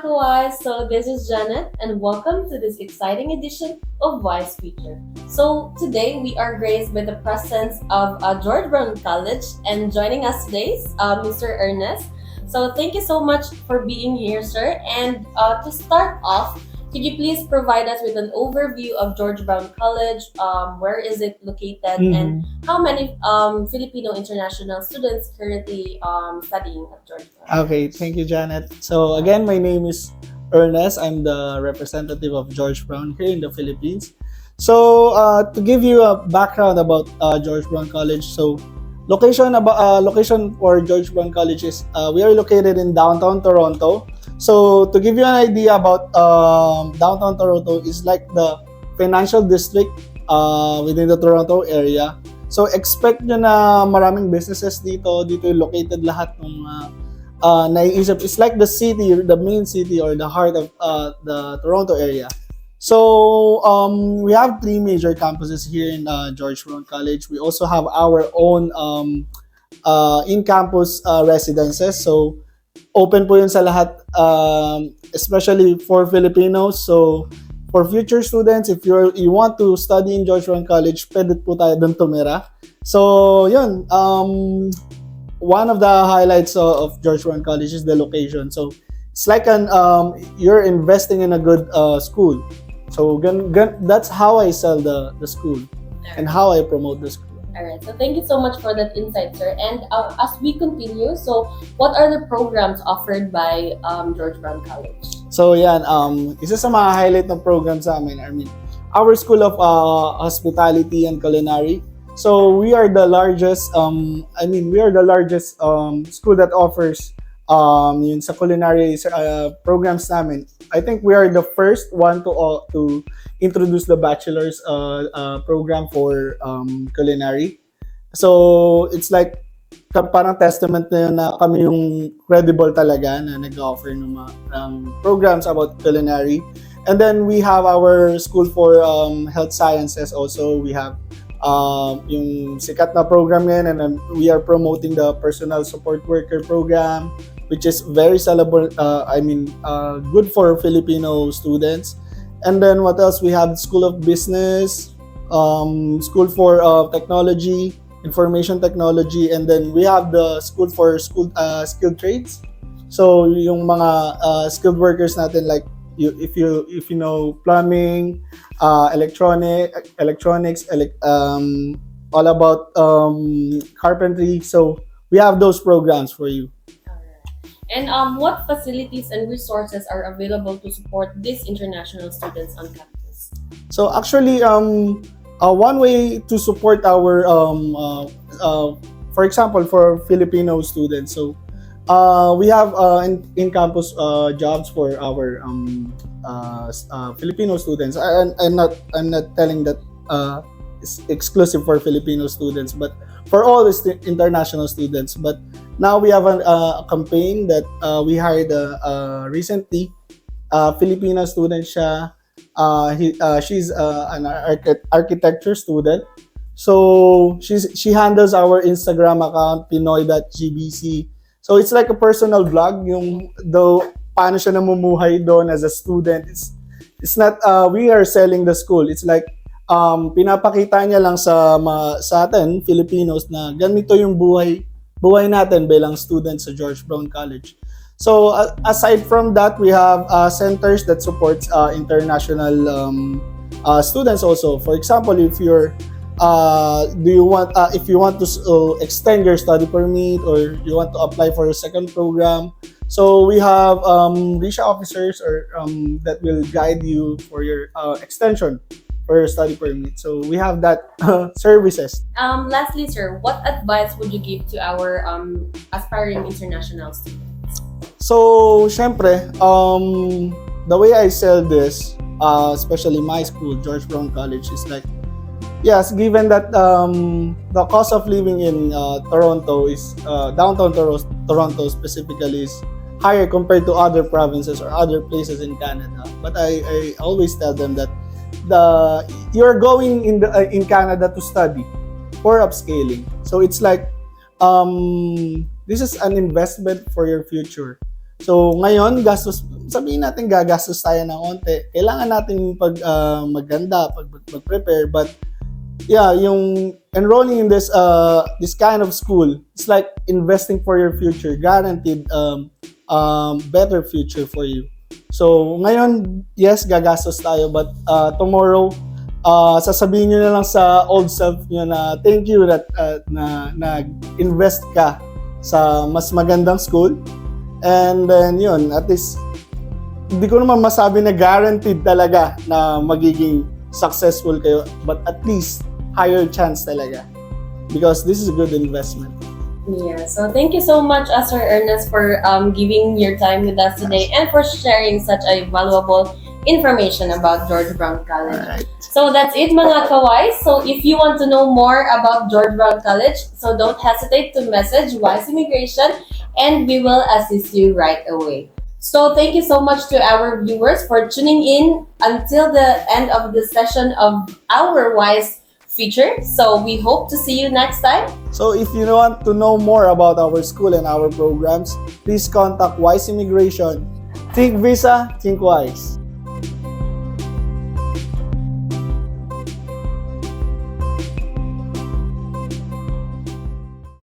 Wise. So this is Janet, and welcome to this exciting edition of Wise Future. So today we are graced with the presence of George Brown College, and joining us today is Mr. Ernest. So thank you so much for being here, sir. And to start off, could you please provide us with an overview of George Brown College? Where is it located, and how many Filipino international students currently studying at George Brown? Okay, thank you, Janet. So again, my name is Ernest. I'm the representative of George Brown here in the Philippines. So to give you a background about George Brown College, so location for George Brown College is we are located in downtown Toronto. So to give you an idea about downtown Toronto is like the financial district within the Toronto area. So expect nyo na maraming businesses dito yung located lahat ng naiisip. It's like the city, the main city or the heart of the Toronto area. So we have three major campuses here in George Brown College. We also have our own in-campus residences. So open po yun sa lahat, especially for Filipinos. So for future students, if you want to study in George Brown College, pwede po tayo dun tumira. So yun, one of the highlights of George Brown College is the location. So it's like you're investing in a good school. So that's how I sell the school and how I promote the school. Alright, so thank you so much for that insight, sir. And as we continue, so what are the programs offered by George Brown College? So yan, isa sa mga highlight ng program sa amin, our School of Hospitality and Culinary. So we are the largest, school that offers yun sa culinary programs namin. I think we are the first one to introduce the bachelor's program for culinary. So it's like parang testament na yun na kami yung credible talaga na nag-offer ng programs about culinary. And then we have our school for health sciences also. We have yung sikat na program ngayon, and then we are promoting the personal support worker program, which is very sellable, good for Filipino students. And then what else? We have School of Business, School for Technology, Information Technology, and then we have the School for Skilled Trades. So yung mga skilled workers natin, like if you know plumbing, electronics, all about carpentry. So we have those programs for you. And what facilities and resources are available to support these international students on campus? So actually, one way to support our, for example, for Filipino students, so we have in-campus jobs for our Filipino students. I'm not telling that it's exclusive for Filipino students, but for all the international students. But now we have a campaign that we hired recently. Filipina student siya. She's an architecture student. So she handles our Instagram account, pinoy.gbc. So it's like a personal vlog, yung though paano siya namumuhay doon as a student. It's not we are selling the school. It's like pinapakita niya lang sa atin Filipinos na ganito yung buhay natin bilang students sa George Brown College. So aside from that, we have centers that supports international students also. For example, if you're if you want to extend your study permit, or you want to apply for a second program, so we have RISA officers that will guide you for your extension for your study permit. So we have that services. Lastly, sir, what advice would you give to our aspiring international students? So, syempre, the way I sell this, especially my school, George Brown College, is like, yes, given that the cost of living in Toronto is, downtown Toronto specifically, is higher compared to other provinces or other places in Canada. But I always tell them that you're going in Canada to study for upscaling. So it's like, this is an investment for your future. So ngayon, sabihin natin gagastos tayo ng konti. Kailangan natin maganda, mag-prepare, but yeah, yung enrolling in this kind of school, it's like investing for your future, guaranteed better future for you. So ngayon, yes, gagastos tayo, but tomorrow, sasabihin nyo na lang sa old self nyo na thank you that nag-invest ka sa mas magandang school. And then yun, at least hindi ko naman masabi na guaranteed talaga na magiging successful kayo, but at least higher chance talaga, because this is a good investment. Yeah, so thank you so much, Sir Ernest, for giving your time with us today and for sharing such a valuable information about George Brown College. Alright. So that's it, mga kawais. So if you want to know more about George Brown College, so don't hesitate to message Wise Immigration and we will assist you right away. So thank you so much to our viewers for tuning in until the end of the session of our Wise feature. So we hope to see you next time. So if you want to know more about our school and our programs, please contact Wise Immigration. Think Visa, think Wise.